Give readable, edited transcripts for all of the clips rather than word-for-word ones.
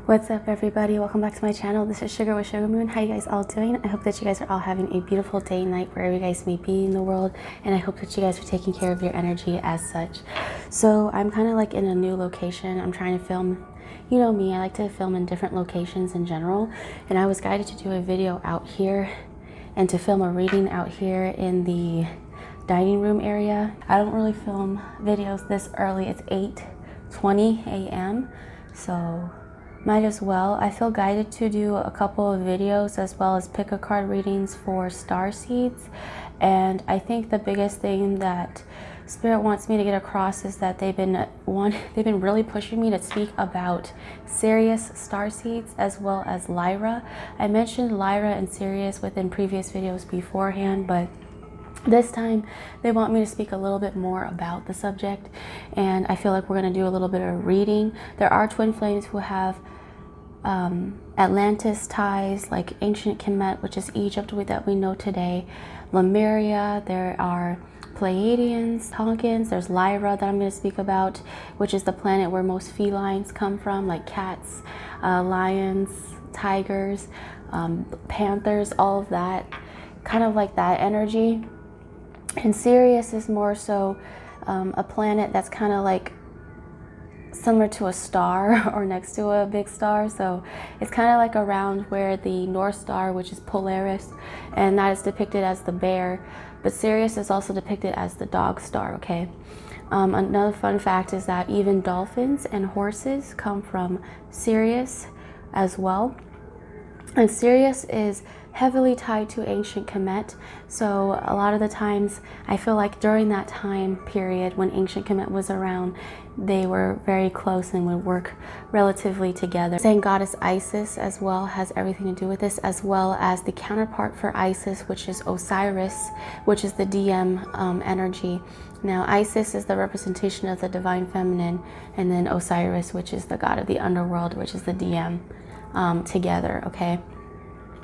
What's up, everybody? Welcome back to my channel. This is Sugar with Sugar Moon. How you guys all doing? I hope that you guys are all having a beautiful day and night wherever you guys may be in the world, and I hope that you guys are taking care of your energy as such. So I'm kind of like in a new location. I'm trying to film. You know me, I like to film in different locations in general, and I was guided to do a video out here and to film a reading out here in the dining room area. I don't really film videos this early. It's 8:20 a.m. so might as well. I feel guided to do a couple of videos as well as pick a card readings for Starseeds. And I think the biggest thing that Spirit wants me to get across is that they've been really pushing me to speak about Sirius Starseeds as well as Lyra. I mentioned Lyra and Sirius within previous videos beforehand, but this time they want me to speak a little bit more about the subject, and I feel like we're going to do a little bit of reading. There are twin flames who have Atlantis ties, like ancient Kemet, which is Egypt that we know today, Lemuria. There are Pleiadians, Tonkins. There's Lyra that I'm going to speak about, which is the planet where most felines come from, like cats, lions, tigers, panthers, all of that, kind of like that energy. And Sirius is more so a planet that's kind of like similar to a star or next to a big star. So it's kind of like around where the North Star, which is Polaris, and that is depicted as the bear. But Sirius is also depicted as the dog star, okay? Another fun fact is that even dolphins and horses come from Sirius as well. And Sirius is heavily tied to ancient Kemet. So a lot of the times I feel like during that time period when ancient Kemet was around, they were very close and would work relatively together. Saying goddess Isis as well has everything to do with this, as well as the counterpart for Isis, which is Osiris, which is the DM energy. Now Isis is the representation of the divine feminine, and then Osiris, which is the god of the underworld, which is the DM together, okay?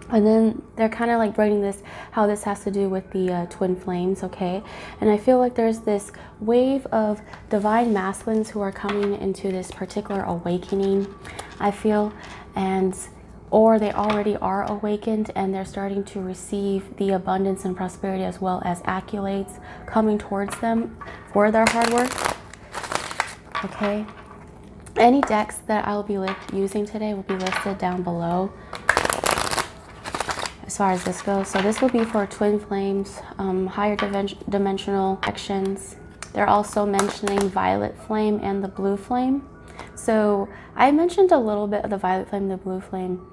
And then they're kind of like bringing this, how this has to do with the twin flames, okay? And I feel like there's this wave of divine masculines who are coming into this particular awakening, I feel, or they already are awakened and they're starting to receive the abundance and prosperity as well as accolades coming towards them for their hard work, okay? Any decks that I'll be using today will be listed down below as far as this goes. So this will be for twin flames, higher dimensional actions. They're also mentioning violet flame and the blue flame. So I mentioned a little bit of the violet flame and the blue flame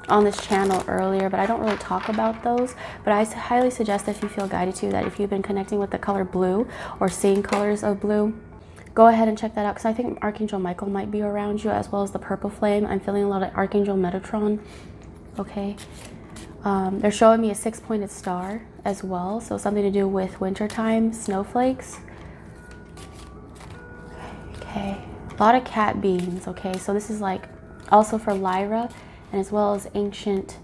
on this channel earlier, but I don't really talk about those. But I highly suggest, if you feel guided to, that if you've been connecting with the color blue or seeing colors of blue, go ahead and check that out, because I think Archangel Michael might be around you, as well as the purple flame. I'm feeling a lot of Archangel Metatron, okay? They're showing me a 6-pointed star as well, so something to do with wintertime, snowflakes. Okay, a lot of cat beings, okay? So this is like also for Lyra, and as well as ancient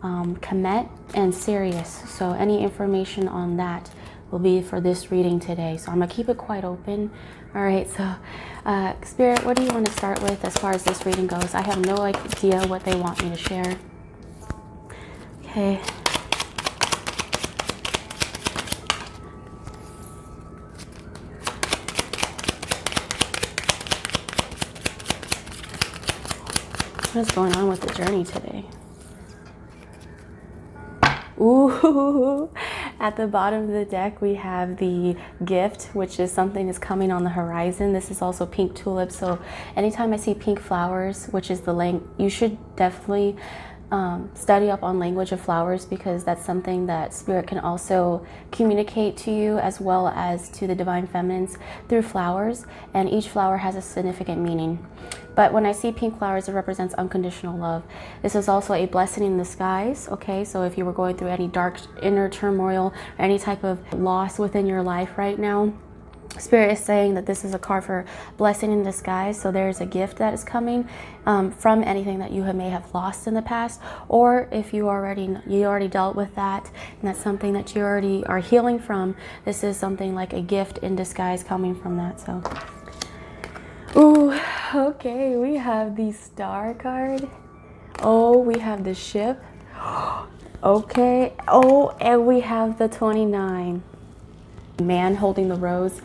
Kemet and Sirius. So any information on that will be for this reading today. So I'm gonna keep it quite open. All right, so Spirit, what do you want to start with as far as this reading goes? I have no idea what they want me to share. Okay. What is going on with the journey today? Ooh, at the bottom of the deck we have the gift, which is something that's coming on the horizon. This is also pink tulips. So anytime I see pink flowers, which is you should definitely study up on language of flowers, because that's something that Spirit can also communicate to you as well as to the divine feminines through flowers, and each flower has a significant meaning. But when I see pink flowers, it represents unconditional love. This is also a blessing in disguise, okay? So if you were going through any dark inner turmoil, or any type of loss within your life right now, Spirit is saying that this is a card for blessing in disguise. So there's a gift that is coming from anything that you may have lost in the past, or if you already dealt with that, and that's something that you already are healing from. This is something like a gift in disguise coming from that. So, ooh, Okay, we have the Star card. Oh, we have the ship. Okay. Oh, and we have the 29. Man holding the rose.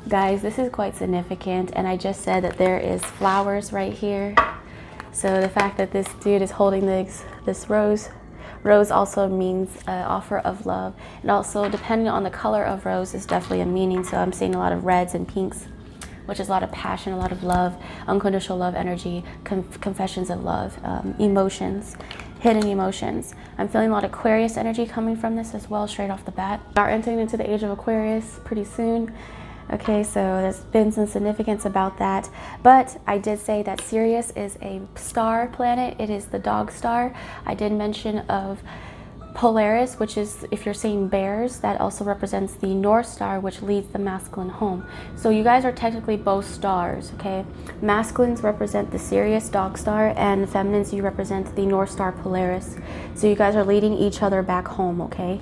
Guys, this is quite significant, and I just said that there is flowers right here. So the fact that this dude is holding this rose also means offer of love. And also, depending on the color of rose, is definitely a meaning. So I'm seeing a lot of reds and pinks, which is a lot of passion, a lot of love, unconditional love energy, confessions of love, emotions, hidden emotions. I'm feeling a lot of Aquarius energy coming from this as well, straight off the bat. We are entering into the age of Aquarius pretty soon. Okay, so there's been some significance about that. But I did say that Sirius is a star planet. It is the dog star. I did mention of Polaris, which is, if you're seeing bears, that also represents the North Star, which leads the masculine home. So you guys are technically both stars, okay? Masculines represent the Sirius dog star, and feminines, you represent the North Star Polaris. So you guys are leading each other back home, okay?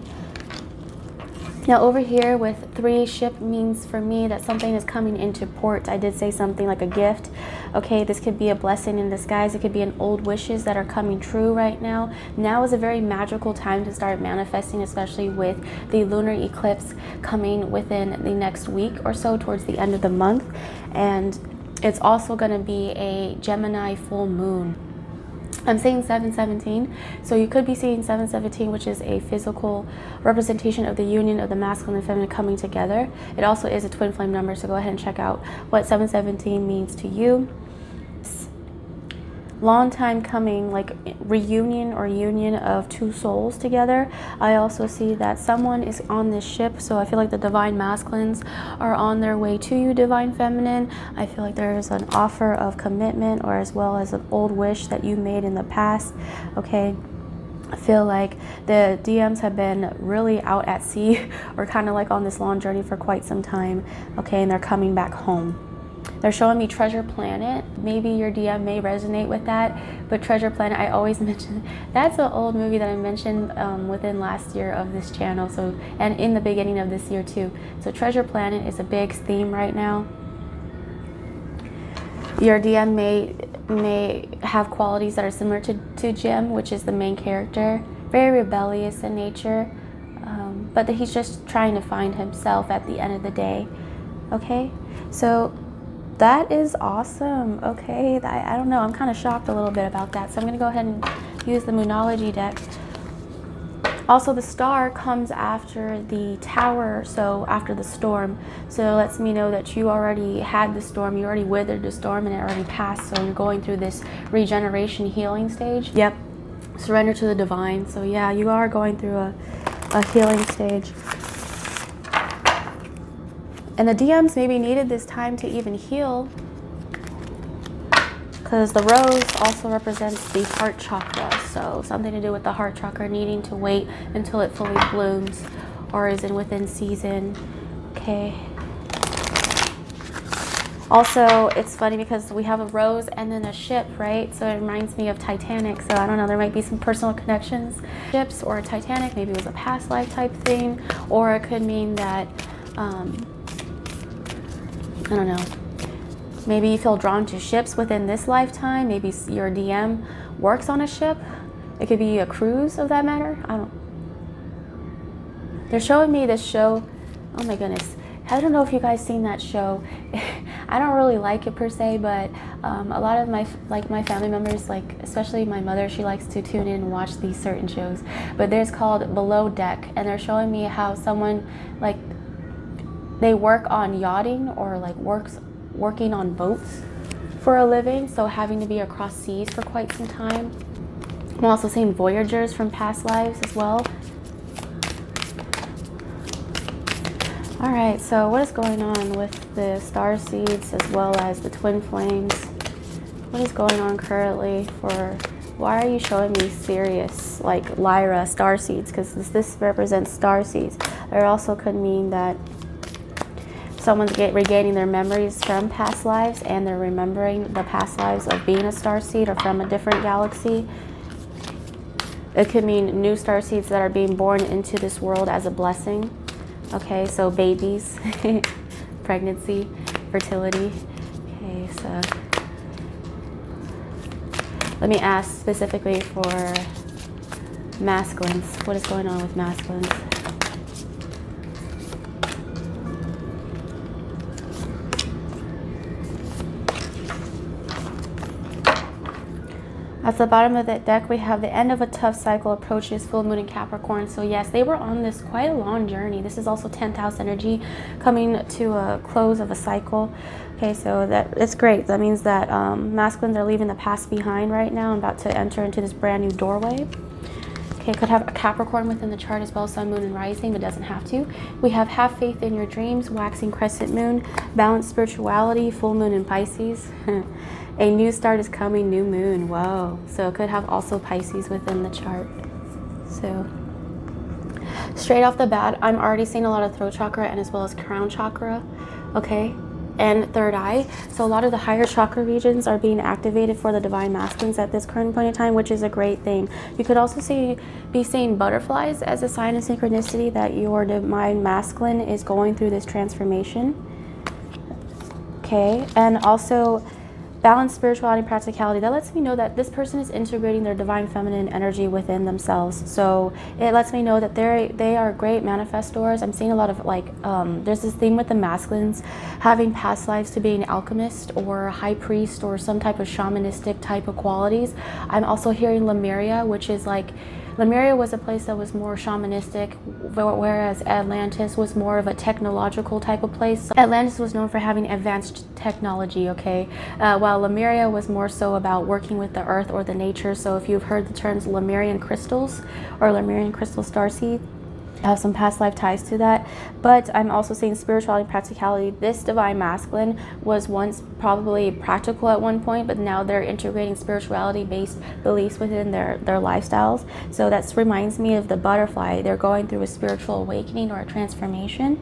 Now over here with 3, ship means for me that something is coming into port. I did say something like a gift. Okay, this could be a blessing in disguise. It could be an old wishes that are coming true right now. Now is a very magical time to start manifesting, especially with the lunar eclipse coming within the next week or so, towards the end of the month. And it's also going to be a Gemini full moon. I'm seeing 717, so you could be seeing 717, which is a physical representation of the union of the masculine and feminine coming together. It also is a twin flame number, so go ahead and check out what 717 means to you. Long time coming, like reunion or union of 2 souls together. I also see that someone is on this ship, so I feel like the divine masculines are on their way to you, divine feminine. I feel like there is an offer of commitment, or as well as an old wish that you made in the past. Okay, I feel like the DMs have been really out at sea or kind of like on this long journey for quite some time. Okay, and they're coming back home. They're showing me Treasure Planet. Maybe your DM may resonate with that, but Treasure Planet, I always mention, that's an old movie that I mentioned within last year of this channel, so, and in the beginning of this year too. So Treasure Planet is a big theme right now. Your DM may have qualities that are similar to Jim, which is the main character. Very rebellious in nature, but that he's just trying to find himself at the end of the day. Okay, so that is awesome. Okay, I don't know, I'm kind of shocked a little bit about that, so I'm going to go ahead and use the Moonology deck. Also, the star comes after the tower, so after the storm. So it lets me know that you already had the storm, you already withered the storm, and it already passed. So you're going through this regeneration healing stage. Yep, surrender to the divine. So yeah, you are going through a healing stage. And the DMs maybe needed this time to even heal, because the rose also represents the heart chakra. So something to do with the heart chakra needing to wait until it fully blooms or is in within season. Okay. Also, it's funny because we have a rose and then a ship, right? So it reminds me of Titanic. So I don't know, there might be some personal connections. Ships or Titanic, maybe it was a past life type thing, or it could mean that, I don't know, maybe you feel drawn to ships within this lifetime. Maybe your DM works on a ship. It could be a cruise of that matter. They're showing me this show. Oh my goodness. I don't know if you guys seen that show. I don't really like it per se, but a lot of my family members, like especially my mother, she likes to tune in and watch these certain shows. But there's called Below Deck, and they're showing me how someone, like, they work on yachting or like working on boats for a living, so having to be across seas for quite some time. I'm also seeing voyagers from past lives as well. All right, so what is going on with the Starseeds as well as the Twin Flames? What is going on currently for, why are you showing me Sirius, like Lyra, Starseeds? Because this represents Starseeds. It also could mean that someone's regaining their memories from past lives, and they're remembering the past lives of being a starseed or from a different galaxy. It could mean new starseeds that are being born into this world as a blessing. Okay, so babies, pregnancy, fertility. Okay, so Let me ask specifically for masculines. What is going on with masculines? At the bottom of that deck, we have the end of a tough cycle approaches full moon in Capricorn. So yes, they were on this quite a long journey. This is also 10th house energy coming to a close of a cycle. Okay, so it's great. That means that masculines are leaving the past behind right now and about to enter into this brand new doorway. Okay, could have a Capricorn within the chart as well, sun, moon, and rising, but doesn't have to. We have faith in your dreams, waxing crescent moon, balanced spirituality, full moon in Pisces. A new start is coming, new moon. Whoa. So it could have also Pisces within the chart. So straight off the bat, I'm already seeing a lot of throat chakra and as well as crown chakra. Okay. And third eye. So a lot of the higher chakra regions are being activated for the divine masculines at this current point in time, which is a great thing. You could also be seeing butterflies as a sign of synchronicity that your divine masculine is going through this transformation. Okay. And also balanced spirituality and practicality. That lets me know that this person is integrating their divine feminine energy within themselves. So it lets me know that they are great manifestors. I'm seeing a lot of there's this theme with the masculines having past lives to being alchemist or high priest or some type of shamanistic type of qualities. I'm also hearing Lemuria, which is Lemuria was a place that was more shamanistic, whereas Atlantis was more of a technological type of place. Atlantis was known for having advanced technology, okay? While Lemuria was more so about working with the earth or the nature. So if you've heard the terms Lemurian crystals or Lemurian crystal starseed, I have some past life ties to that. But I'm also seeing spirituality and practicality. This divine masculine was once probably practical at one point, but now they're integrating spirituality based beliefs within their lifestyles. So that reminds me of the butterfly. They're going through a spiritual awakening or a transformation.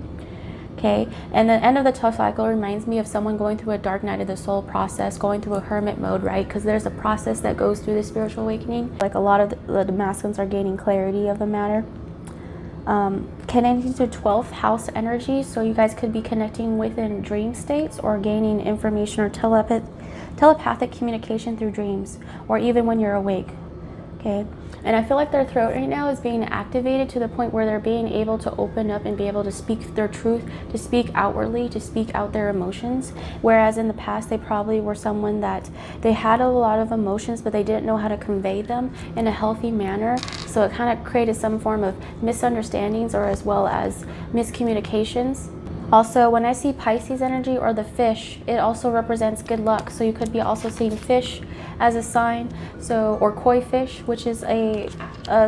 Okay, and the end of the tough cycle reminds me of someone going through a dark night of the soul process, going through a hermit mode, right? Because there's a process that goes through the spiritual awakening. Like a lot of the masculines are gaining clarity of the matter. Connecting to 12th house energy, so you guys could be connecting within dream states or gaining information or telepathic communication through dreams or even when you're awake. Okay, and I feel like their throat right now is being activated to the point where they're being able to open up and be able to speak their truth, to speak outwardly, to speak out their emotions. Whereas in the past, they probably were someone that they had a lot of emotions, but they didn't know how to convey them in a healthy manner. So it kind of created some form of misunderstandings or as well as miscommunications. Also, when I see Pisces energy or the fish, it also represents good luck. So you could be also seeing fish as a sign, or koi fish, which is a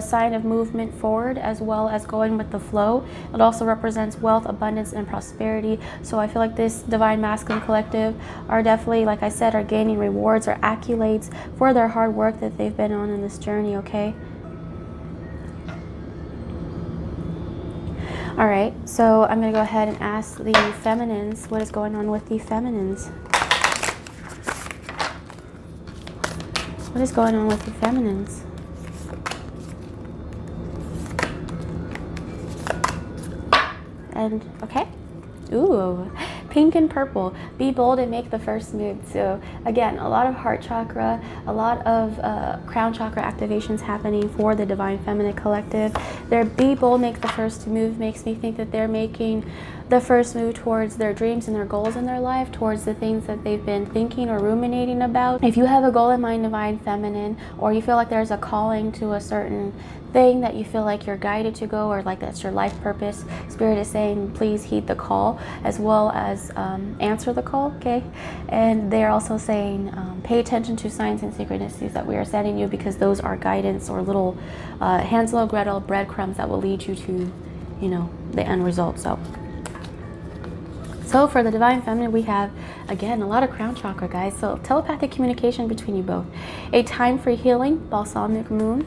sign of movement forward as well as going with the flow. It also represents wealth, abundance, and prosperity. So I feel like this divine masculine collective are definitely, like I said, are gaining rewards or accolades for their hard work that they've been on in this journey, okay? All right, so I'm going to go ahead and ask the feminines, what is going on with the feminines? What is going on with the feminines? And, okay. Ooh, pink and purple. Be bold and make the first move. So again, a lot of heart chakra, a lot of crown chakra activations happening for the divine feminine collective. Their be bold, make the first move makes me think that they're making the first move towards their dreams and their goals in their life, towards the things that they've been thinking or ruminating about. If you have a goal in mind, divine feminine, or you feel like there's a calling to a certain thing that you feel like you're guided to go, or like that's your life purpose, Spirit is saying please heed the call as well as answer the call, okay? And they're also saying pay attention to signs and synchronicities that we are sending you, because those are guidance or little Hansel and Gretel breadcrumbs that will lead you to, you know, the end result. So for the divine feminine, we have, again, a lot of crown chakra, guys. So telepathic communication between you both. A time for healing, balsamic moon.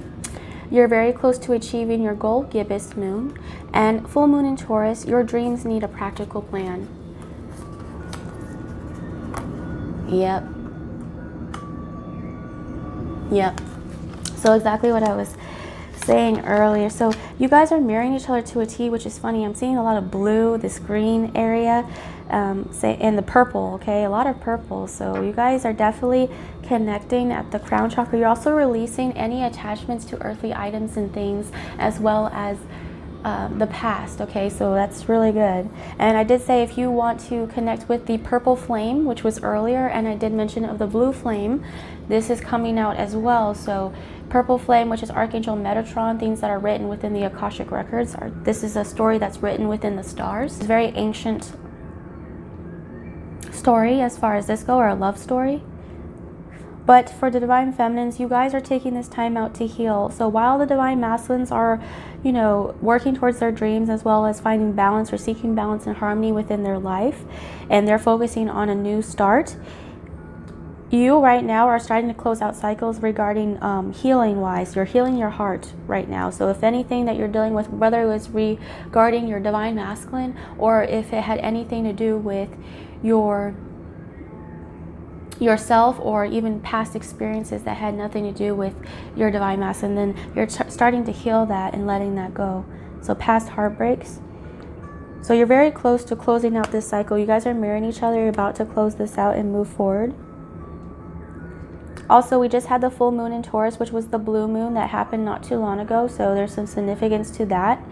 You're very close to achieving your goal, gibbous moon. And full moon in Taurus, your dreams need a practical plan. Yep. So exactly what I was saying earlier. So you guys are marrying each other to a T, which is funny. I'm seeing a lot of blue, this green area. say in the purple, okay, a lot of purple. So you guys are definitely connecting at the crown chakra. You're also releasing any attachments to earthly items and things, as well as the past. Okay, so that's really good. And I did say if you want to connect with the purple flame, which was earlier, and I did mention of the blue flame, this is coming out as well. So purple flame, which is Archangel Metatron, things that are written within the Akashic records, this is a story that's written within the stars. It's a very ancient story as far as this go, or a love story. But for the divine feminines, you guys are taking this time out to heal. So while the divine masculines are, you know, working towards their dreams, as well as finding balance or seeking balance and harmony within their life, and they're focusing on a new start, you right now are starting to close out cycles regarding healing wise. You're healing your heart right now. So if anything that you're dealing with, whether it was regarding your divine masculine, or if it had anything to do with yourself, or even past experiences that had nothing to do with your divine masculine, then you're starting to heal that and letting that go. So past heartbreaks. So you're very close to closing out this cycle. You guys are mirroring each other. You're about to close this out and move forward. Also, we just had the full moon in Taurus, which was the blue moon that happened not too long ago. So there's some significance to that.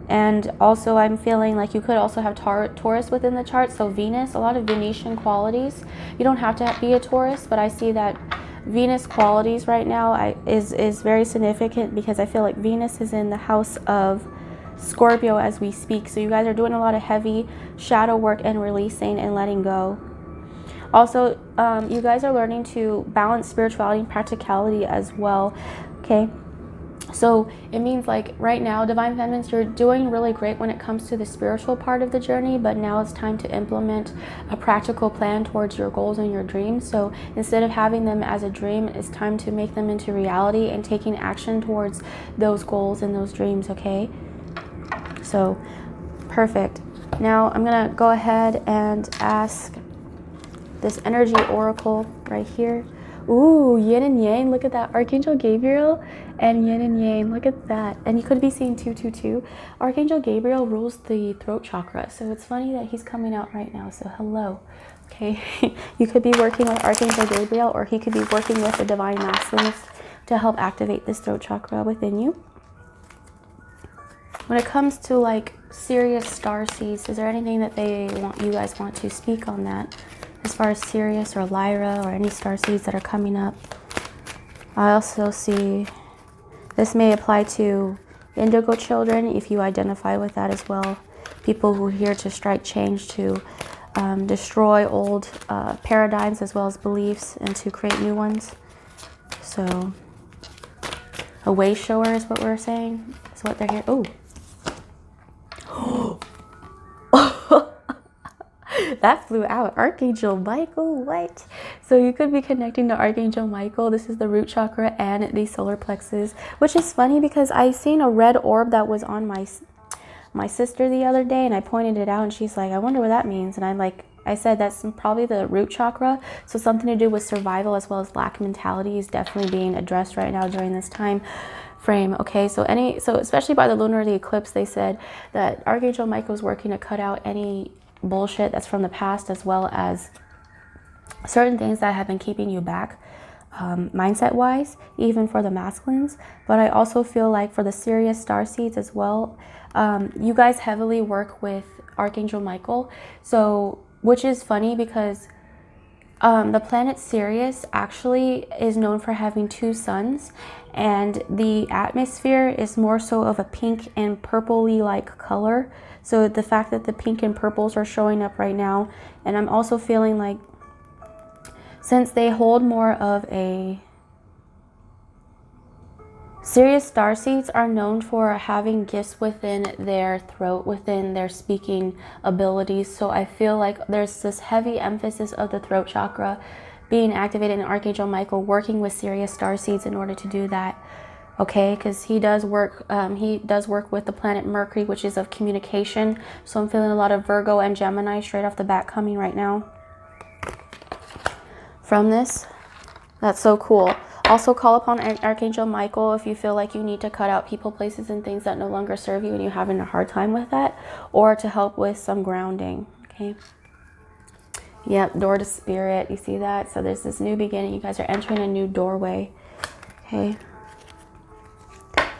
And also I'm feeling like you could also have Taurus within the chart. So Venus, a lot of Venetian qualities. You don't have to be a Taurus, but I see that Venus qualities right now is very significant, because I feel like Venus is in the house of Scorpio as we speak. So you guys are doing a lot of heavy shadow work and releasing and letting go. Also, you guys are learning to balance spirituality and practicality as well. Okay. So it means like right now, divine feminines, you're doing really great when it comes to the spiritual part of the journey, but now it's time to implement a practical plan towards your goals and your dreams. So instead of having them as a dream, it's time to make them into reality and taking action towards those goals and those dreams. Okay, so perfect. Now I'm gonna go ahead and ask this energy oracle right here. Ooh, yin and yang. Look at that. Archangel Gabriel and yin and yang. Look at that. And you could be seeing 222. Archangel Gabriel rules the throat chakra. So it's funny that he's coming out right now. So hello. Okay. You could be working with Archangel Gabriel, or he could be working with the divine masculines to help activate this throat chakra within you. When it comes to like Sirius starseeds, is there anything that you guys want to speak on that? As far as Sirius or Lyra or any starseeds that are coming up. I also see this may apply to indigo children, if you identify with that as well. People who are here to strike change, to destroy old paradigms as well as beliefs, and to create new ones. So a way shower is what we're saying. Is what they're here. Oh. That flew out. Archangel Michael, what? So you could be connecting to Archangel Michael. This is the root chakra and the solar plexus, which is funny because I seen a red orb that was on my sister the other day, and I pointed it out, and she's like, I wonder what that means. And I said that's probably the root chakra. So something to do with survival as well as lack mentality is definitely being addressed right now during this time frame. Okay, so especially by the lunar eclipse, they said that Archangel Michael is working to cut out any bullshit that's from the past, as well as certain things that have been keeping you back mindset wise, even for the masculines. But I also feel like for the Sirius starseeds as well, you guys heavily work with Archangel Michael. So which is funny because the planet Sirius actually is known for having 2 suns, and the atmosphere is more so of a pink and purpley like color. So the fact that the pink and purples are showing up right now, and I'm also feeling like since they hold more of a Sirius starseeds are known for having gifts within their throat, within their speaking abilities. So I feel like there's this heavy emphasis of the throat chakra being activated in Archangel Michael, working with Sirius starseeds in order to do that. Okay, because he does work with the planet Mercury, which is of communication. So I'm feeling a lot of Virgo and Gemini straight off the bat coming right now from this. That's so cool. Also call upon Archangel Michael if you feel like you need to cut out people, places, and things that no longer serve you and you're having a hard time with that, or to help with some grounding. Okay. Yep, door to spirit. You see that? So there's this new beginning. You guys are entering a new doorway. Okay.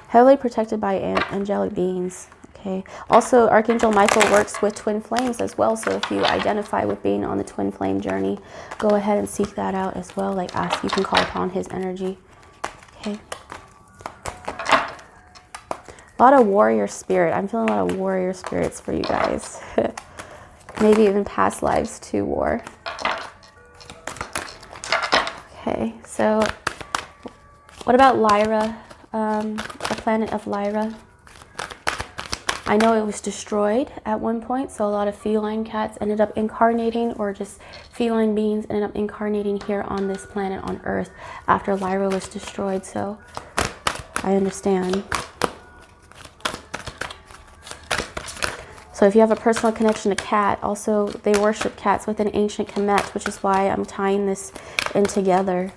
Heavily protected by angelic beings. Okay. Also, Archangel Michael works with twin flames as well. So if you identify with being on the twin flame journey, go ahead and seek that out as well. Like ask, you can call upon his energy. Okay. A lot of warrior spirit. I'm feeling a lot of warrior spirits for you guys. Maybe even past lives to war. Okay, so what about Lyra? The planet of Lyra. I know it was destroyed at one point, so a lot of feline cats ended up incarnating, or just feline beings ended up incarnating here on this planet on Earth after Lyra was destroyed, so I understand. So if you have a personal connection to cat, also they worship cats within ancient Kemet, which is why I'm tying this in together.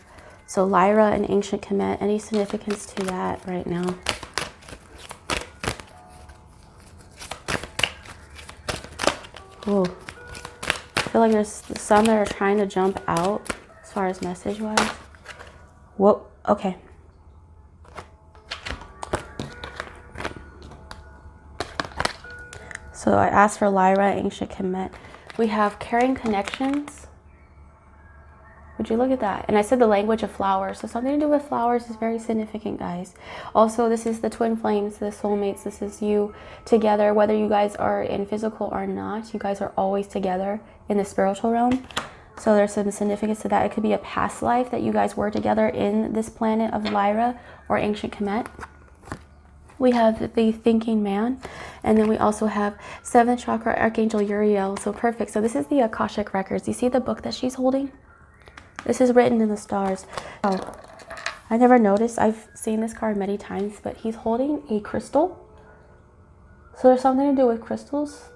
So Lyra and ancient Kemet, any significance to that right now? Oh, I feel like there's some that are trying to jump out as far as message wise. Whoa, okay. So I asked for Lyra, ancient Kemet. We have caring connections. Would you look at that? And I said the language of flowers. So something to do with flowers is very significant, guys. Also, this is the twin flames, the soulmates. This is you together, whether you guys are in physical or not. You guys are always together in the spiritual realm. So there's some significance to that. It could be a past life that you guys were together in this planet of Lyra or ancient Kemet. We have the thinking man, and then we also have 7th chakra Archangel Uriel. So perfect. So this is the Akashic records. You see the book that she's holding? This is written in the stars. Oh, I never noticed. I've seen this card many times, but he's holding a crystal. So there's something to do with crystals.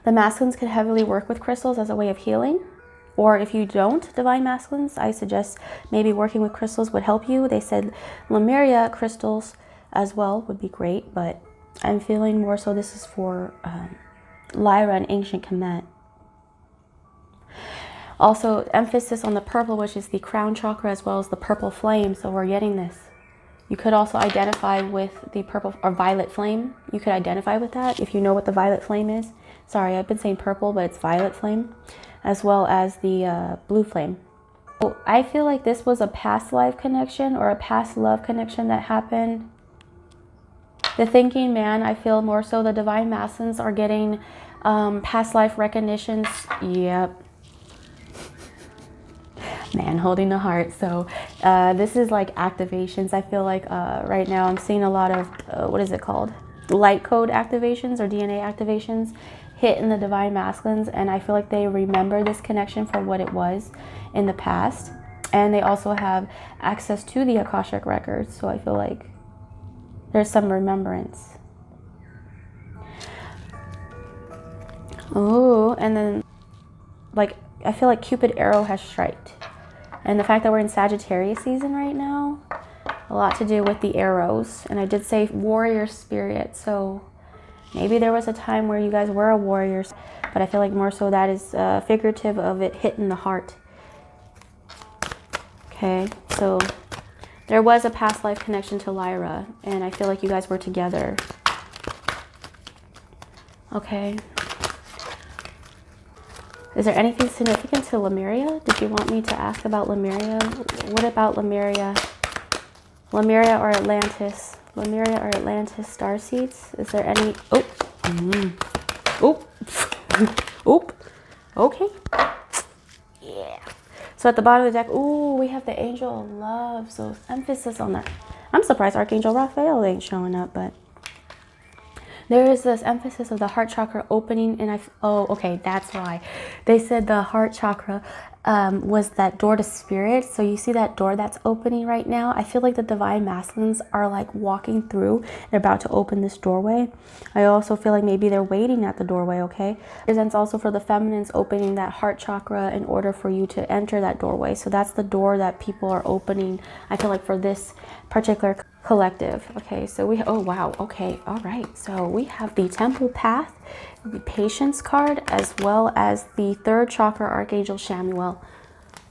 The masculines can heavily work with crystals as a way of healing. Or if you don't, divine masculines, I suggest maybe working with crystals would help you. They said Lemuria crystals as well would be great, but I'm feeling more so this is for Lyra and ancient Kemet. Also, emphasis on the purple, which is the crown chakra, as well as the purple flame. So we're getting this. You could also identify with the purple or violet flame. You could identify with that if you know what the violet flame is. Sorry, I've been saying purple, but it's violet flame, as well as the blue flame. So I feel like this was a past life connection or a past love connection that happened. The thinking man, I feel more so the divine masculines are getting past life recognitions. Yep. Man holding the heart. So this is like activations. I feel like right now I'm seeing a lot of, what is it called? Light code activations or DNA activations hit in the divine masculines, and I feel like they remember this connection for what it was in the past, and they also have access to the Akashic records, so I feel like there's some remembrance. Oh, and then like I feel like Cupid arrow has striked, and the fact that we're in Sagittarius season right now, a lot to do with the arrows. And I did say warrior spirit, so maybe there was a time where you guys were a warrior, but I feel like more so that is figurative of it hitting the heart. Okay, so there was a past life connection to Lyra, and I feel like you guys were together. Okay. Is there anything significant to Lemuria? Did you want me to ask about Lemuria? What about Lemuria? Lemuria or Atlantis? Lemuria or Atlantis starseeds? Is there any? Oh. Oh. Oop. Okay. Yeah. So at the bottom of the deck, ooh, we have the Angel of Love. So emphasis on that. I'm surprised Archangel Raphael ain't showing up, but there is this emphasis of the heart chakra opening, and oh, okay, that's why. They said the heart chakra was that door to spirit. So you see that door that's opening right now? I feel like the divine masculines are like walking through. They're about to open this doorway. I also feel like maybe they're waiting at the doorway, okay? Presents also for the feminines opening that heart chakra in order for you to enter that doorway. So that's the door that people are opening, I feel like, for this particular collective. Okay, so we, oh wow, okay, all right. So we have the Temple Path, the Patience card, as well as the 3rd chakra Archangel Shamuel.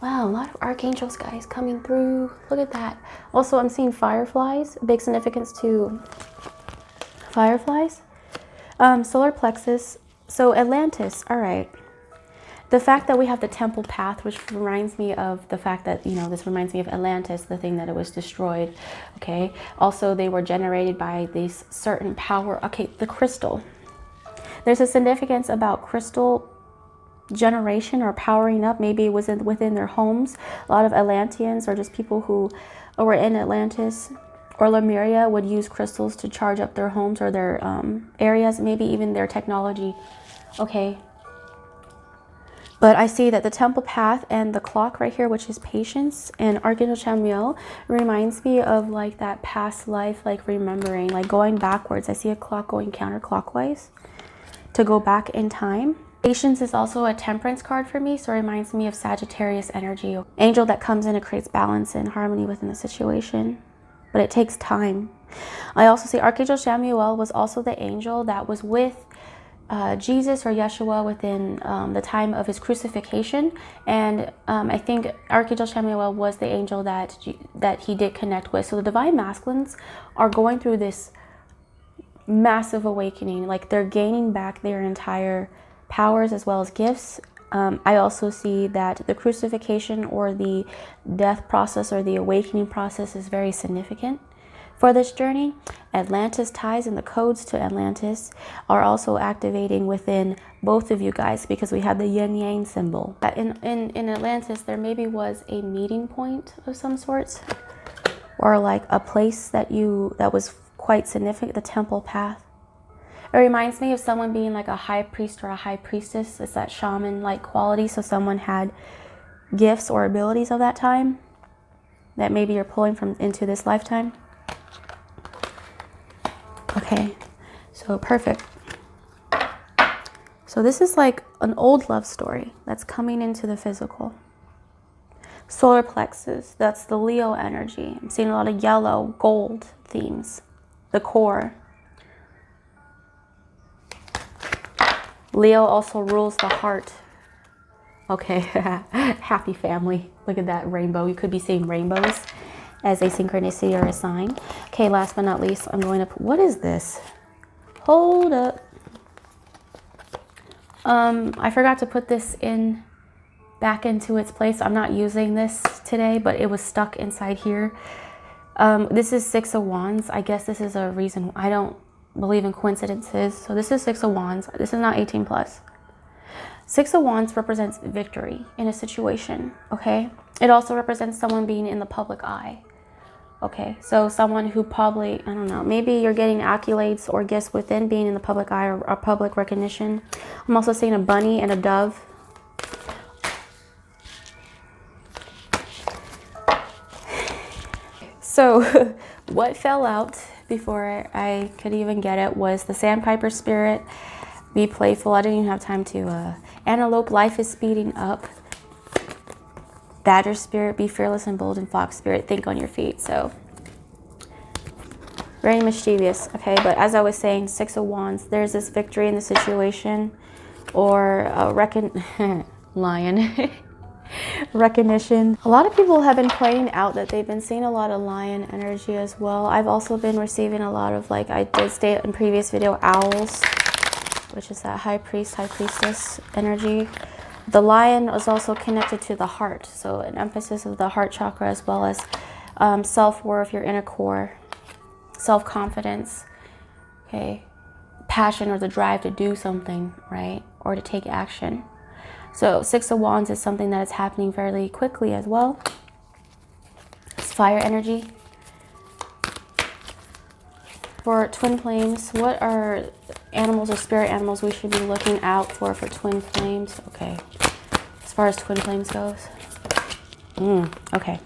Wow, a lot of archangels, guys, coming through. Look at that. Also, I'm seeing fireflies, big significance to fireflies. Solar plexus. So Atlantis, all right. The fact that we have the Temple Path, which reminds me of the fact that, you know, this reminds me of Atlantis, the thing that it was destroyed, okay? Also, they were generated by this certain power. Okay, the crystal. There's a significance about crystal generation or powering up. Maybe it was within their homes. A lot of Atlanteans or just people who were in Atlantis or Lemuria would use crystals to charge up their homes or their areas, maybe even their technology, okay? But I see that the Temple Path and the clock right here, which is patience, and Archangel Chamuel reminds me of like that past life, like remembering, like going backwards. I see a clock going counterclockwise to go back in time. Patience is also a temperance card for me, so it reminds me of Sagittarius energy. Angel that comes in and creates balance and harmony within the situation, but it takes time. I also see Archangel Chamuel was also the angel that was with Jesus or Yeshua within the time of his crucifixion, and I think Archangel Chamuel was the angel that he did connect with. So the divine masculines are going through this massive awakening, like they're gaining back their entire powers as well as gifts. I also see that the crucifixion or the death process or the awakening process is very significant for this journey. Atlantis ties and the codes to Atlantis are also activating within both of you guys, because we have the yin yang symbol. In Atlantis, there maybe was a meeting point of some sorts, or like a place that was quite significant, the Temple Path. It reminds me of someone being like a high priest or a high priestess. It's that shaman-like quality. So someone had gifts or abilities of that time that maybe you're pulling from into this lifetime. Okay, so perfect. So this is like an old love story that's coming into the physical. Solar plexus, that's the Leo energy. I'm seeing a lot of yellow, gold themes. The core. Leo also rules the heart. Okay, happy family. Look at that rainbow. You could be seeing rainbows as a synchronicity or a sign. Okay, last but not least, I'm going to put, what is this? Hold up. I forgot to put this back into its place. I'm not using this today, but it was stuck inside here. This is 6 of Wands. I guess this is a reason. I don't believe in coincidences. So this is 6 of Wands. This is not 18 plus. 6 of Wands represents victory in a situation, okay? It also represents someone being in the public eye, okay? So someone who probably, I don't know, maybe you're getting accolades or gifts within being in the public eye or public recognition. I'm also seeing a bunny and a dove. So what fell out before I could even get it was the sandpiper spirit. Be playful. I didn't even have time to antelope. Life is speeding up. Badger spirit. Be fearless and bold. And fox spirit. Think on your feet. So very mischievous. Okay, but as I was saying, 6 of Wands. There's this victory in the situation, or lion. Recognition. A lot of people have been pointing out that they've been seeing a lot of lion energy as well. I've also been receiving a lot of, like I did state in previous video, owls, which is that high priest, high priestess energy. The lion is also connected to the heart, so an emphasis of the heart chakra, as well as self-worth, your inner core, self-confidence, okay, passion or the drive to do something, right, or to take action. So 6 of Wands is something that is happening fairly quickly as well. It's fire energy. For twin flames, what are animals or spirit animals we should be looking out for twin flames? Okay, as far as twin flames goes. Okay.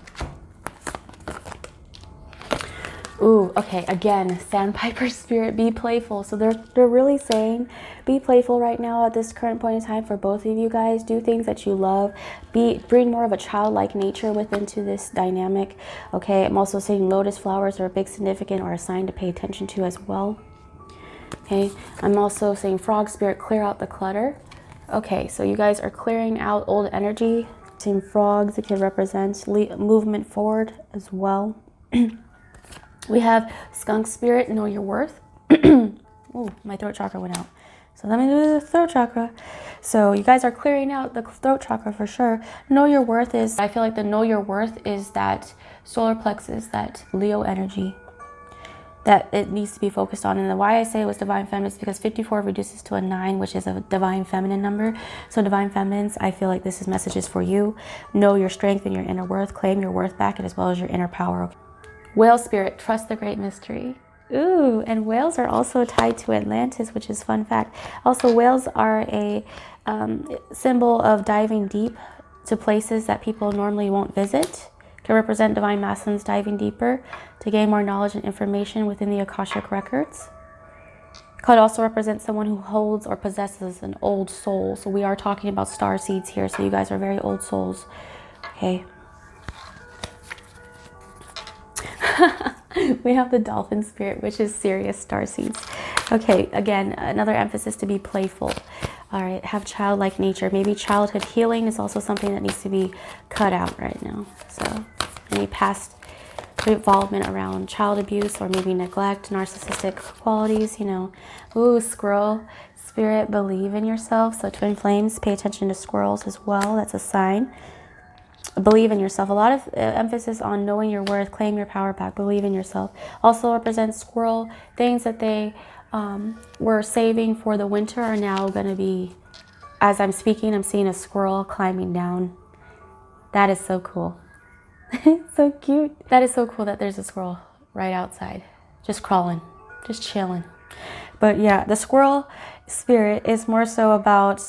Ooh, okay, again, Sandpiper spirit, be playful. So they're really saying be playful right now at this current point in time for both of you guys. Do things that you love. Bring more of a childlike nature into this dynamic. Okay, I'm also seeing lotus flowers are a big significant or a sign to pay attention to as well. Okay, I'm also saying frog spirit, clear out the clutter. Okay, so you guys are clearing out old energy. Seeing frogs, it can represent movement forward as well. We have skunk spirit, know your worth. Ooh, my throat chakra went out. So let me do the throat chakra. So you guys are clearing out the throat chakra for sure. Know your worth is, I feel like the know your worth is that solar plexus, that Leo energy that it needs to be focused on. And why I say it was divine feminine is because 54 reduces to a 9, which is a divine feminine number. So divine feminines, I feel like this is messages for you. Know your strength and your inner worth. Claim your worth back, and as well as your inner power. Whale spirit, trust the great mystery. Ooh, and whales are also tied to Atlantis, which is fun fact. Also, whales are a symbol of diving deep to places that people normally won't visit. Can represent divine masculines diving deeper to gain more knowledge and information within the Akashic records. Could also represent someone who holds or possesses an old soul. So we are talking about star seeds here. So you guys are very old souls. Okay. We have the dolphin spirit, which is serious star seeds. Okay, again, another emphasis to be playful. All right, have childlike nature. Maybe childhood healing is also something that needs to be cut out right now. So any past involvement around child abuse or maybe neglect, narcissistic qualities, you know. Ooh, squirrel spirit, believe in yourself. So twin flames, pay attention to squirrels as well. That's a sign. Believe in yourself. A lot of emphasis on knowing your worth, claim your power back, believe in yourself. Also represents squirrel. Things that they were saving for the winter are now going to be, as I'm speaking, I'm seeing a squirrel climbing down. That is so cool. So cute. That is so cool that there's a squirrel right outside, just crawling, just chilling. But yeah, the squirrel spirit is more so about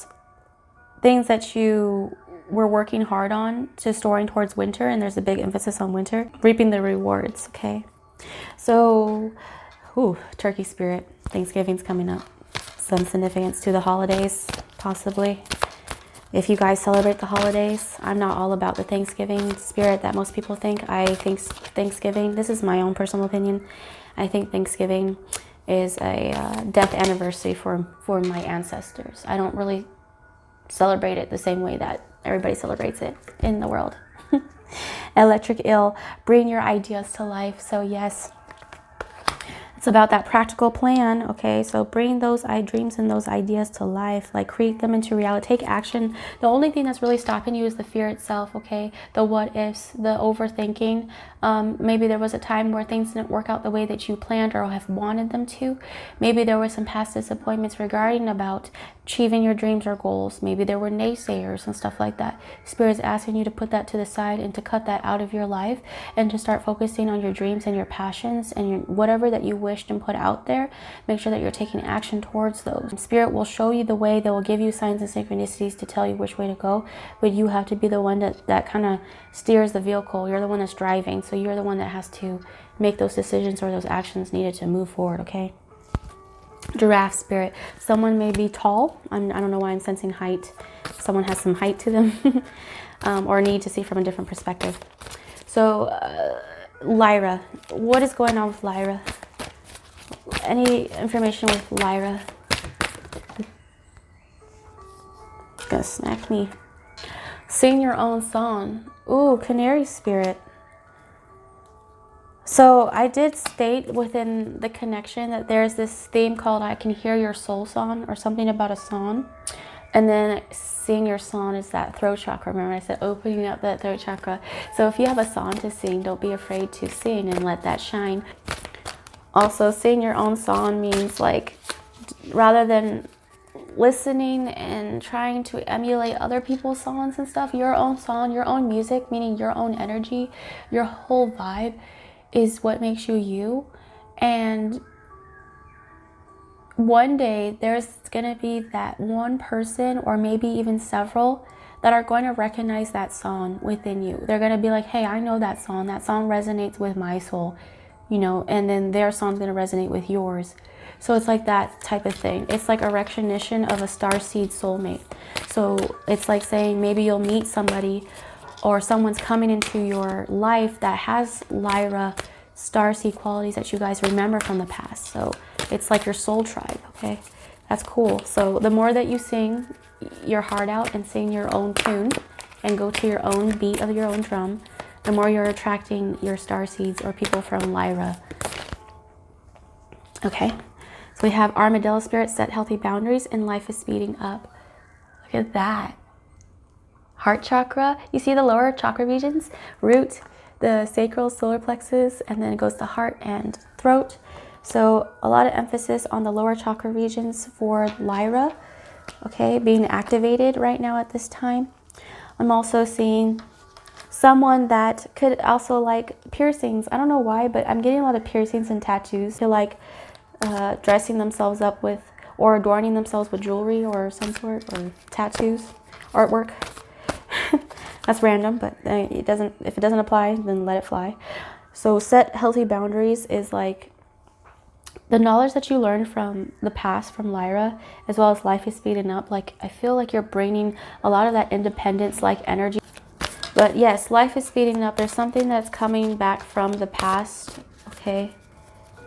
things that you were working hard on to storing towards winter, and there's a big emphasis on winter, reaping the rewards. Okay, so turkey spirit, Thanksgiving's coming up. Some significance to the holidays, possibly. If you guys celebrate the holidays, I'm not all about the Thanksgiving spirit that most people think. I think Thanksgiving, this is my own personal opinion, I think Thanksgiving is a death anniversary for my ancestors. I don't really celebrate it the same way that everybody celebrates it in the world. Electric eel, bring your ideas to life. So yes, it's about that practical plan. Okay, so bring those dreams and those ideas to life, like create them into reality. Take action. The only thing that's really stopping you is the fear itself. Okay, the what ifs, the overthinking. Maybe there was a time where things didn't work out the way that you planned or have wanted them to. Maybe there were some past disappointments regarding about achieving your dreams or goals. Maybe there were naysayers and stuff like that. Spirit's asking you to put that to the side and to cut that out of your life and to start focusing on your dreams and your passions and whatever that you wished and put out there. Make sure that you're taking action towards those. Spirit will show you the way. They will give you signs and synchronicities to tell you which way to go, but you have to be the one that kind of steers the vehicle. You're the one that's driving, so you're the one that has to make those decisions or those actions needed to move forward. Okay. Giraffe spirit, someone may be tall. I don't know why I'm sensing height. Someone has some height to them or need to see from a different perspective. So Lyra, what is going on with Lyra? Any information with Lyra? It's gonna smack me. Sing your own song. Ooh, canary spirit. So I did state within the connection that there's this theme called I Can Hear Your Soul Song, or something about a song. And then sing your song is that throat chakra. Remember I said opening up that throat chakra. So if you have a song to sing, don't be afraid to sing and let that shine. Also, sing your own song means, like, rather than listening and trying to emulate other people's songs and stuff, your own song, your own music, meaning your own energy, your whole vibe is what makes you you. And one day there's gonna be that one person, or maybe even several, that are going to recognize that song within you. They're gonna be like, hey, I know that song. That song resonates with my soul. you know, and then their song's going to resonate with yours. So it's like that type of thing. It's like a recognition of a starseed soulmate. So it's like saying maybe you'll meet somebody or someone's coming into your life that has Lyra starseed qualities that you guys remember from the past. So it's like your soul tribe, okay? That's cool. So the more that you sing your heart out and sing your own tune and go to your own beat of your own drum, the more you're attracting your starseeds or people from Lyra. Okay? So we have armadillo spirit, set healthy boundaries, and life is speeding up. Look at that. Heart chakra. You see the lower chakra regions? Root, the sacral, solar plexus, and then it goes to heart and throat. So a lot of emphasis on the lower chakra regions for Lyra, okay, being activated right now at this time. I'm also seeing someone that could also like piercings. I don't know why, but I'm getting a lot of piercings and tattoos. They're like dressing themselves up with or adorning themselves with jewelry or some sort, or tattoos, artwork. That's random, but it doesn't, if it doesn't apply, then let it fly. So set healthy boundaries is like the knowledge that you learned from the past, from Lyra, as well as life is speeding up. Like, I feel like you're bringing a lot of that independence like energy. But yes, life is speeding up. There's something that's coming back from the past, okay?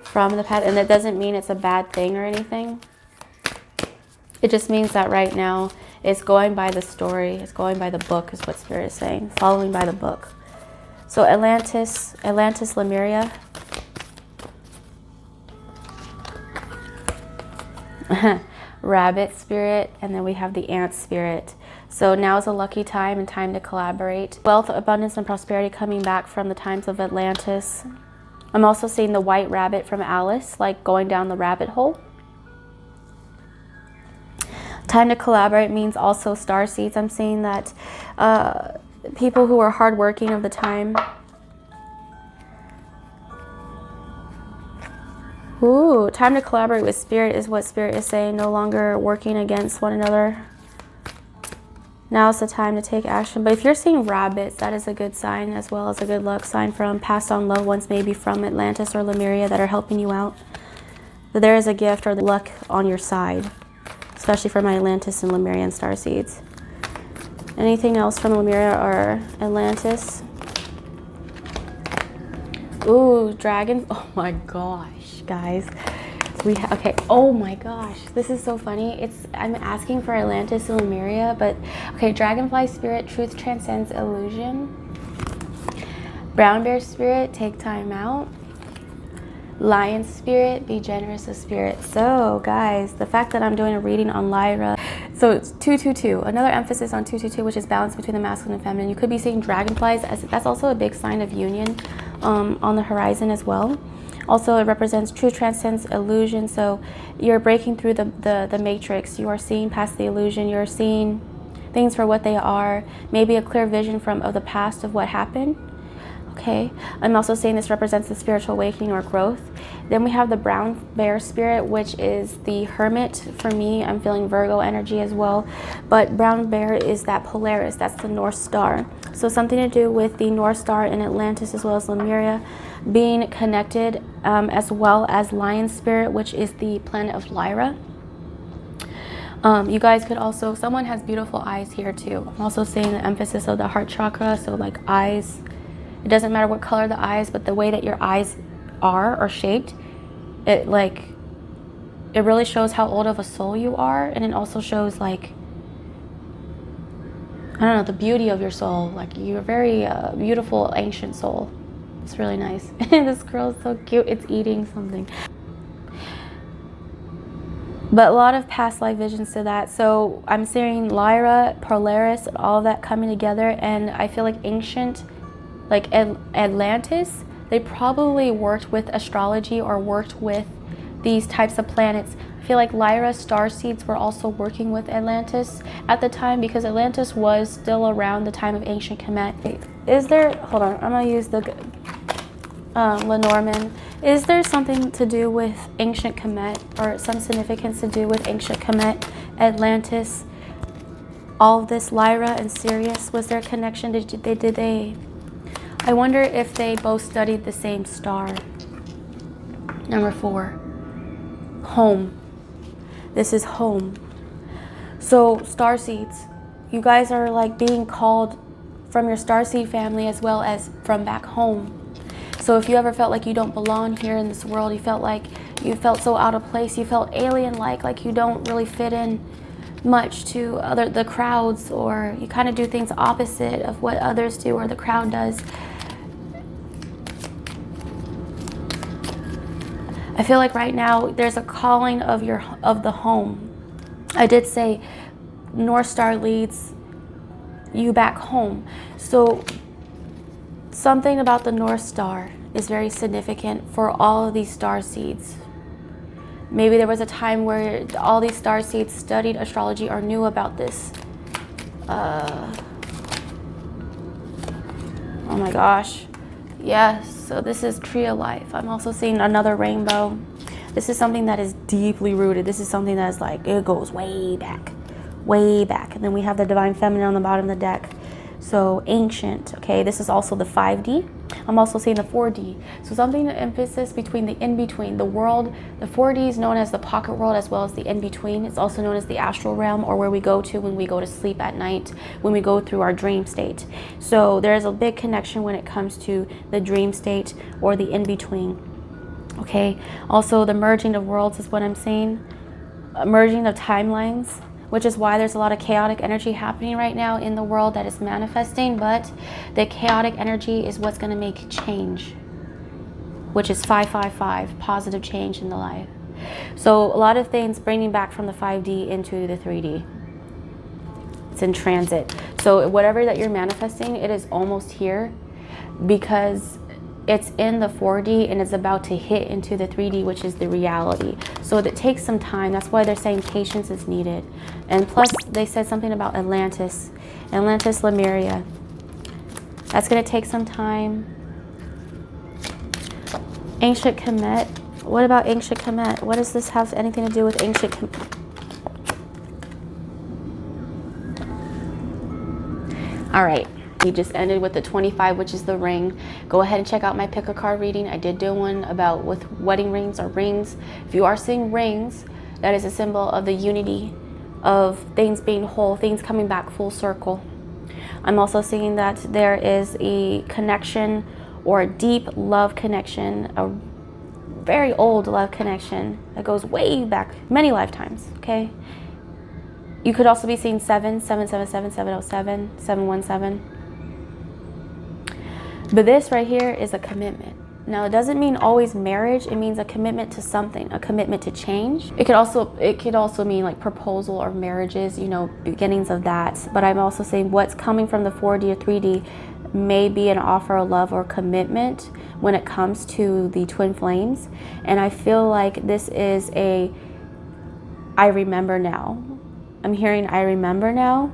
From the past, and that doesn't mean it's a bad thing or anything. It just means that right now it's going by the story, it's going by the book is what Spirit is saying, following by the book. So Atlantis, Lemuria. Rabbit spirit, and then we have the ant spirit. So now is a lucky time and time to collaborate. Wealth, abundance, and prosperity coming back from the times of Atlantis. I'm also seeing the white rabbit from Alice, like going down the rabbit hole. Time to collaborate means also starseeds. I'm seeing that people who are hardworking of the time. Ooh, time to collaborate with Spirit is what Spirit is saying. No longer working against one another. Now is the time to take action. But if you're seeing rabbits, that is a good sign, as well as a good luck sign from passed on loved ones, maybe from Atlantis or Lemuria, that are helping you out. That there is a gift or the luck on your side, especially for my Atlantis and Lemurian starseeds. Anything else from Lemuria or Atlantis? Ooh, dragon. Oh my gosh, guys. Okay, oh my gosh, this is so funny. I'm asking for Atlantis and Lemuria, but okay, dragonfly spirit, truth transcends illusion. Brown bear spirit, take time out. Lion spirit, be generous of spirit. So guys, the fact that I'm doing a reading on Lyra, so it's 222, another emphasis on 222, which is balance between the masculine and feminine. You could be seeing dragonflies, as that's also a big sign of union on the horizon as well. Also, it represents truth transcends illusion. So you're breaking through the matrix. You are seeing past the illusion. You're seeing things for what they are. Maybe a clear vision of the past of what happened. Okay. I'm also saying this represents the spiritual awakening or growth. Then we have the brown bear spirit, which is the hermit. For me, I'm feeling Virgo energy as well. But brown bear is that Polaris. That's the North Star. So something to do with the North Star in Atlantis as well as Lemuria being connected, as well as lion spirit, which is the planet of Lyra. You guys could also, someone has beautiful eyes here too. I'm also seeing the emphasis of the heart chakra. So like eyes, it doesn't matter what color the eyes, but the way that your eyes are or shaped, it really shows how old of a soul you are. And it also shows like, I don't know, the beauty of your soul. Like you're a very beautiful ancient soul. It's really nice. This girl is so cute. It's eating something. But a lot of past life visions to that. So I'm seeing Lyra, Polaris, and all of that coming together. And I feel like ancient, like Atlantis, they probably worked with astrology or worked with these types of planets. I feel like Lyra starseeds were also working with Atlantis at the time, because Atlantis was still around the time of ancient Kemet. Is there, hold on, I'm gonna use the Lenormand. Is there something to do with ancient Kemet, or some significance to do with ancient Kemet, Atlantis, all of this, Lyra and Sirius? Was there a connection? Did they I wonder if they both studied the same star. Number 4, home. This is home. So starseeds, you guys are like being called from your starseed family as well as from back home. So if you ever felt like you don't belong here in this world, you felt so out of place, you felt alien-like you don't really fit in much to the crowds, or you kind of do things opposite of what others do or the crowd does. I feel like right now there's a calling of the home. I did say North Star leads you back home. So something about the North Star is very significant for all of these star seeds. Maybe there was a time where all these star seeds studied astrology or knew about this. Oh my gosh. Yes, so this is tree of life. I'm also seeing another rainbow. This is something that is deeply rooted. This is something that is like, it goes way back, way back. And then we have the divine feminine on the bottom of the deck. So ancient, okay, this is also the 5D. I'm also seeing the 4D. So something, to emphasis between the in-between. The world, the 4D is known as the pocket world as well as the in-between. It's also known as the astral realm, or where we go to when we go to sleep at night, when we go through our dream state. So there's a big connection when it comes to the dream state or the in-between. Okay, also the merging of worlds is what I'm seeing. Merging of timelines, which is why there's a lot of chaotic energy happening right now in the world that is manifesting, but the chaotic energy is what's going to make change, which is 555, positive change in the life. So a lot of things bringing back from the 5D into the 3D. It's in transit. So whatever that you're manifesting, it is almost here, because it's in the 4D and it's about to hit into the 3D, which is the reality. So it takes some time. That's why they're saying patience is needed. And plus, they said something about Atlantis, Lemuria. That's going to take some time. Ancient Kemet. What about Ancient Kemet? What does this have anything to do with Ancient Kemet? All right. We just ended with the 25, which is the ring. Go ahead and check out my pick a card reading. I did do one about with wedding rings or rings. If you are seeing rings, that is a symbol of the unity of things being whole, things coming back full circle. I'm also seeing that there is a connection or a deep love connection, a very old love connection that goes way back, many lifetimes, okay? You could also be seeing 777, 707, 717. But this right here is a commitment. Now, it doesn't mean always marriage. It means a commitment to something, a commitment to change. It could also mean like proposal or marriages, you know, beginnings of that. But I'm also saying what's coming from the 4D or 3D may be an offer of love or commitment when it comes to the twin flames. And I feel like this is I remember now. I'm hearing I remember now.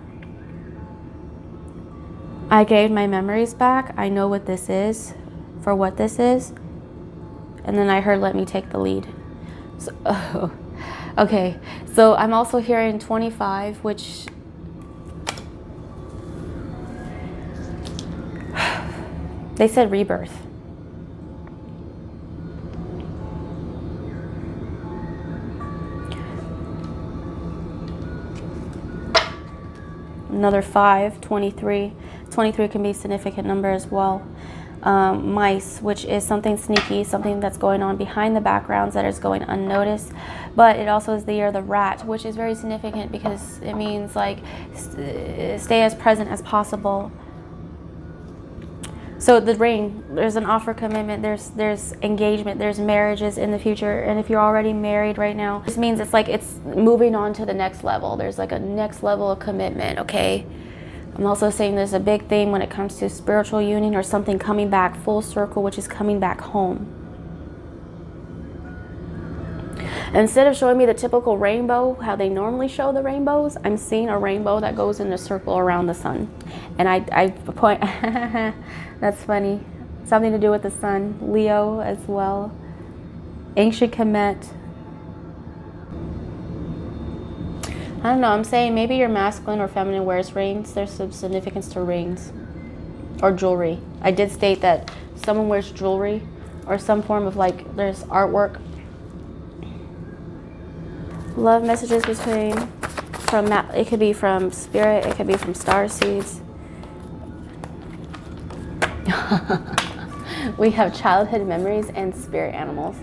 I gave my memories back. I know what this is, for what this is. And then I heard, let me take the lead. So, okay. So I'm also hearing 25, which they said rebirth. Another 5, 23. 23 can be a significant number as well. Mice, which is something sneaky, something that's going on behind the backgrounds that is going unnoticed. But it also is the year of the rat, which is very significant because it means like stay as present as possible. So the ring, there's an offer commitment, there's engagement, there's marriages in the future. And if you're already married right now, this means it's like it's moving on to the next level. There's like a next level of commitment, okay? I'm also saying there's a big thing when it comes to spiritual union or something coming back full circle, which is coming back home. Instead of showing me the typical rainbow, how they normally show the rainbows, I'm seeing a rainbow that goes in a circle around the sun. And I point, that's funny. Something to do with the sun. Leo as well. Ancient Kemet. I don't know, I'm saying maybe your masculine or feminine wears rings. There's some significance to rings or jewelry. I did state that someone wears jewelry or some form of like, there's artwork. Love messages it could be from spirit, it could be from starseeds. We have childhood memories and spirit animals.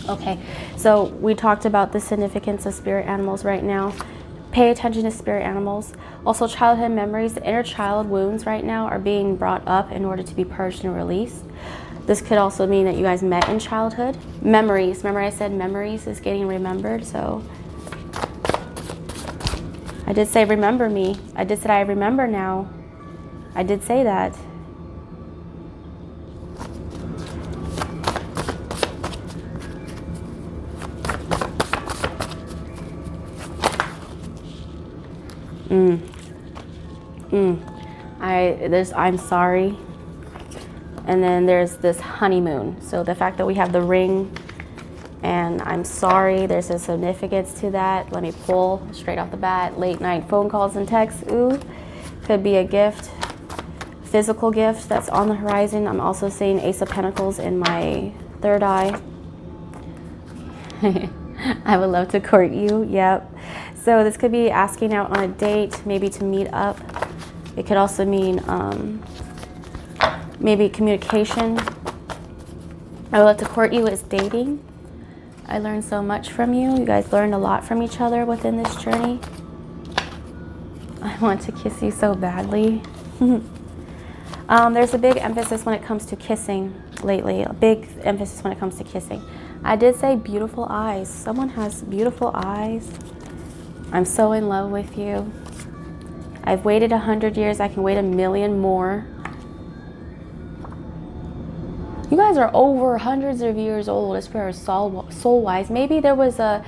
Okay, so we talked about the significance of spirit animals right now. Pay attention to spirit animals. Also, childhood memories, the inner child wounds right now are being brought up in order to be purged and released. This could also mean that you guys met in childhood. Memories, remember I said memories is getting remembered, so I did say remember me. I did say I remember now. I did say that. I'm sorry. And then there's this honeymoon. So the fact that we have the ring and I'm sorry, there's a significance to that. Let me pull straight off the bat. Late night phone calls and texts. Ooh, could be a gift, physical gift that's on the horizon. I'm also seeing Ace of Pentacles in my third eye. I would love to court you. Yep. So this could be asking out on a date, maybe to meet up. It could also mean maybe communication. I would love to court you as dating. I learned so much from you. You guys learned a lot from each other within this journey. I want to kiss you so badly. There's a big emphasis when it comes to kissing lately. A big emphasis when it comes to kissing. I did say beautiful eyes. Someone has beautiful eyes. I'm so in love with you. I've waited 100 years. I can wait 1,000,000 more. You guys are over hundreds of years old as far as soul-wise. Maybe there was a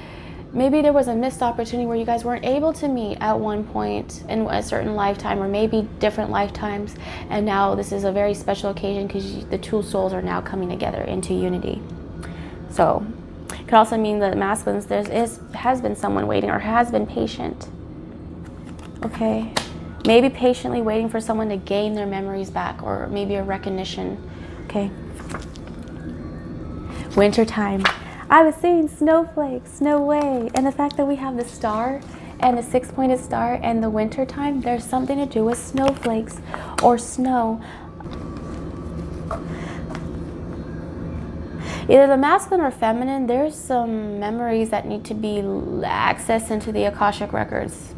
missed opportunity where you guys weren't able to meet at one point in a certain lifetime, or maybe different lifetimes. And now this is a very special occasion because the two souls are now coming together into unity. So it could also mean that masculines, has been someone waiting or has been patient. Okay, maybe patiently waiting for someone to gain their memories back, or maybe a recognition. Okay. Wintertime. I was seeing snowflakes, no way. And the fact that we have the star and the 6-pointed star and the wintertime, there's something to do with snowflakes or snow. Either the masculine or feminine, there's some memories that need to be accessed into the Akashic records.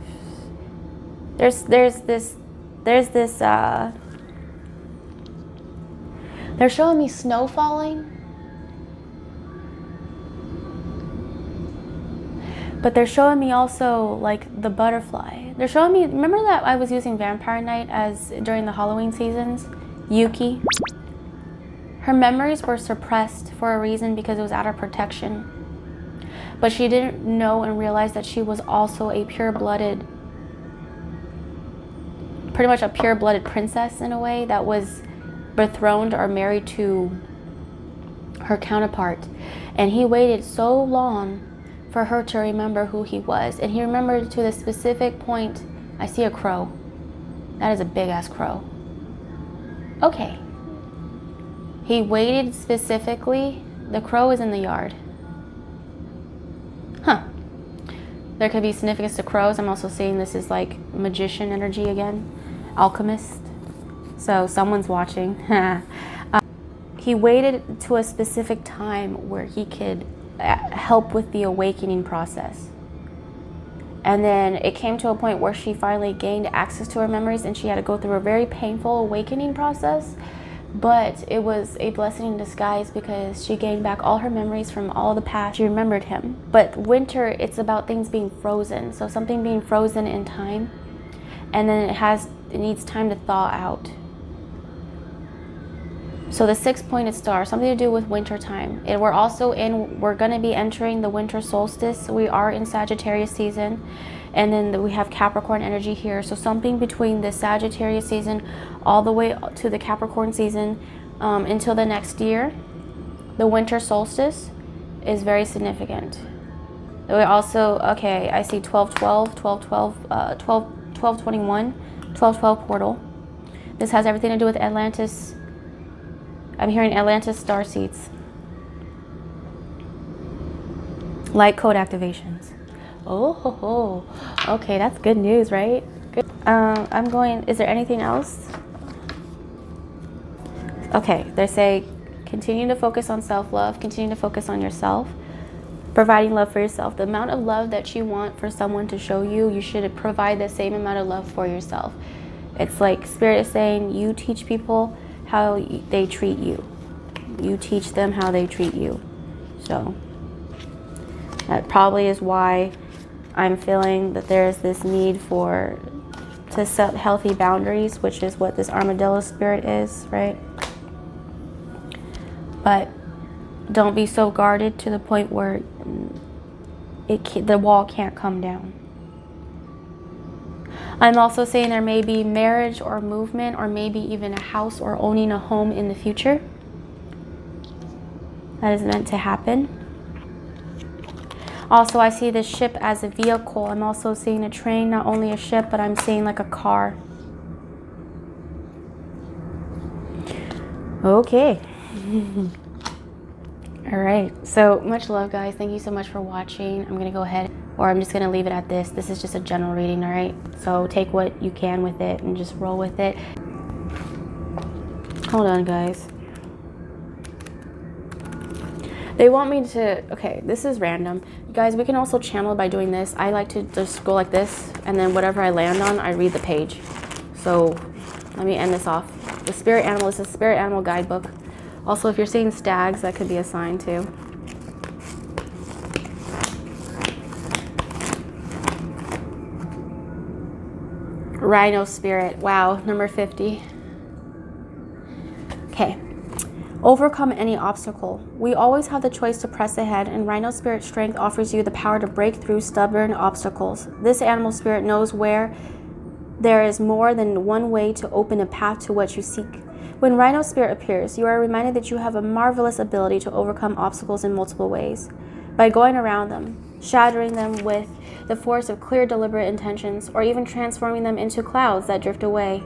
There's this, they're showing me snow falling. But they're showing me also like the butterfly. They're showing me, remember that I was using Vampire Night as during the Halloween seasons? Yuki. Her memories were suppressed for a reason, because it was out of protection. But she didn't know and realize that she was also a pure-blooded, pretty much a pure-blooded princess in a way, that was betrothed or married to her counterpart. And he waited so long for her to remember who he was. And he remembered to the specific point. I see a crow. That is a big-ass crow. Okay. He waited specifically. The crow is in the yard. Huh. There could be significance to crows. I'm also seeing this is like magician energy again. Alchemist. So someone's watching. He waited to a specific time where he could help with the awakening process. And then it came to a point where she finally gained access to her memories, and she had to go through a very painful awakening process. But it was a blessing in disguise, because she gained back all her memories from all the past. She remembered him. But winter, it's about things being frozen. So something being frozen in time, and then it needs time to thaw out. So the 6-pointed star, something to do with winter time. And we're going to be entering the winter solstice. We are in Sagittarius season. And then we have Capricorn energy here. So something between the Sagittarius season all the way to the Capricorn season until the next year. The winter solstice is very significant. We also, okay, I see 12-12, 12-12, 12-21, 12-12 portal. This has everything to do with Atlantis. I'm hearing Atlantis starseeds. Light code activations. Oh, ho, ho. Okay, that's good news, right? Good. I'm going, is there anything else? Okay, they say continue to focus on self-love, continue to focus on yourself, providing love for yourself. The amount of love that you want for someone to show you, you should provide the same amount of love for yourself. It's like Spirit is saying, you teach people how they treat you. You teach them how they treat you. So that probably is why I'm feeling that there's this need to set healthy boundaries, which is what this armadillo spirit is, right? But don't be so guarded to the point where the wall can't come down. I'm also saying there may be marriage or movement, or maybe even a house or owning a home in the future. That is meant to happen. Also, I see this ship as a vehicle. I'm also seeing a train, not only a ship, but I'm seeing like a car. Okay. All right. So much love, guys. Thank you so much for watching. I'm going to go ahead, or I'm just going to leave it at this. This is just a general reading, all right? So take what you can with it and just roll with it. Hold on, guys. They want me to, okay, this is random. Guys, we can also channel by doing this. I like to just go like this, and then whatever I land on, I read the page. So let me end this off. The spirit animal is a spirit animal guidebook. Also, if you're seeing stags, that could be a sign too. Rhino spirit. Wow, number 50. Okay. Overcome any obstacle. We always have the choice to press ahead, and Rhino Spirit Strength offers you the power to break through stubborn obstacles. This animal spirit knows where there is more than one way to open a path to what you seek. When Rhino Spirit appears, you are reminded that you have a marvelous ability to overcome obstacles in multiple ways. By going around them, shattering them with the force of clear, deliberate intentions, or even transforming them into clouds that drift away.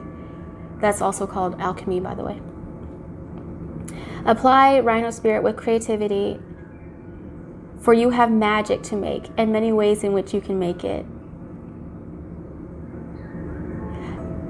That's also called alchemy, by the way. Apply Rhino Spirit with creativity, for you have magic to make and many ways in which you can make it.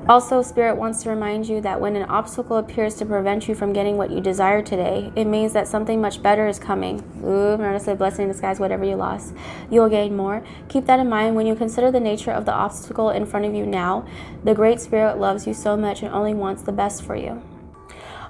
Also, Spirit wants to remind you that when an obstacle appears to prevent you from getting what you desire today, it means that something much better is coming. Ooh, remember to say blessing in disguise whatever you lost. You will gain more. Keep that in mind when you consider the nature of the obstacle in front of you now. The Great Spirit loves you so much and only wants the best for you.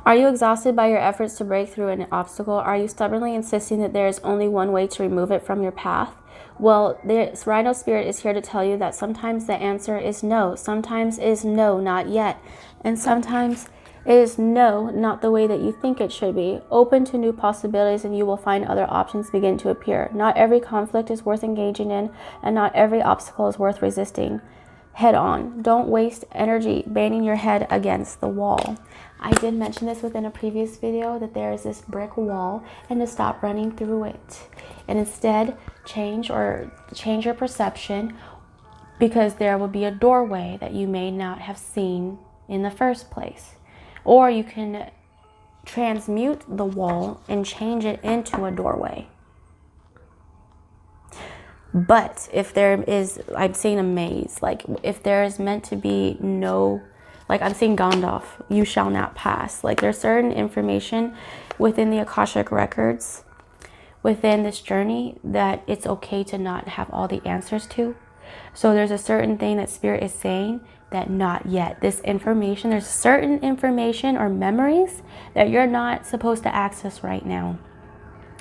Are you exhausted by your efforts to break through an obstacle? Are you stubbornly insisting that there is only one way to remove it from your path? Well, this Rhino Spirit is here to tell you that sometimes the answer is no. Sometimes it is no, not yet. And sometimes it is no, not the way that you think it should be. Open to new possibilities and you will find other options begin to appear. Not every conflict is worth engaging in, and not every obstacle is worth resisting. Head on. Don't waste energy banging your head against the wall. I did mention this within a previous video, that there is this brick wall, and to stop running through it. And instead, change your perception, because there will be a doorway that you may not have seen in the first place. Or you can transmute the wall and change it into a doorway. But if there is, I'm seeing a maze, like if there is meant to be no, like I'm seeing Gandalf, you shall not pass. Like there's certain information within the Akashic records, within this journey, that it's okay to not have all the answers to. So there's a certain thing that Spirit is saying that not yet. This information, there's certain information or memories that you're not supposed to access right now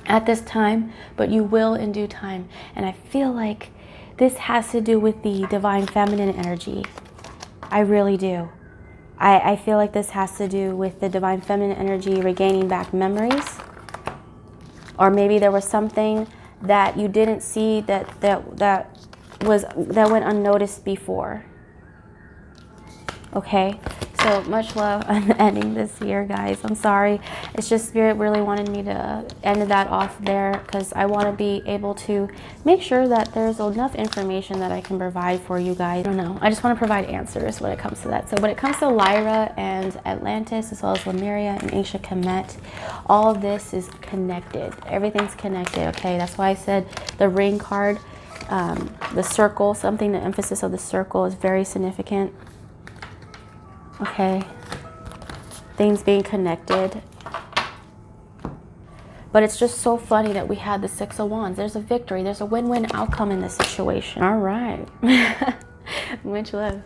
at this time, but you will in due time. And I feel like this has to do with the divine feminine energy. I really do. I feel like this has to do with the divine feminine energy regaining back memories. Or maybe there was something that you didn't see that went unnoticed before. Okay, So much love. I'm ending this here, guys. I'm sorry. It's just Spirit really wanted me to end that off there because I want to be able to make sure that there's enough information that I can provide for you guys. I don't know. I just want to provide answers when it comes to that. So when it comes to Lyra and Atlantis, as well as Lemuria and ancient Kemet, all of this is connected. Everything's connected, okay? That's why I said the ring card, the circle, something, the emphasis of the circle is very significant. Okay, things being connected. But it's just so funny that we had the Six of Wands. There's a victory. There's a win-win outcome in this situation. All right. Much love.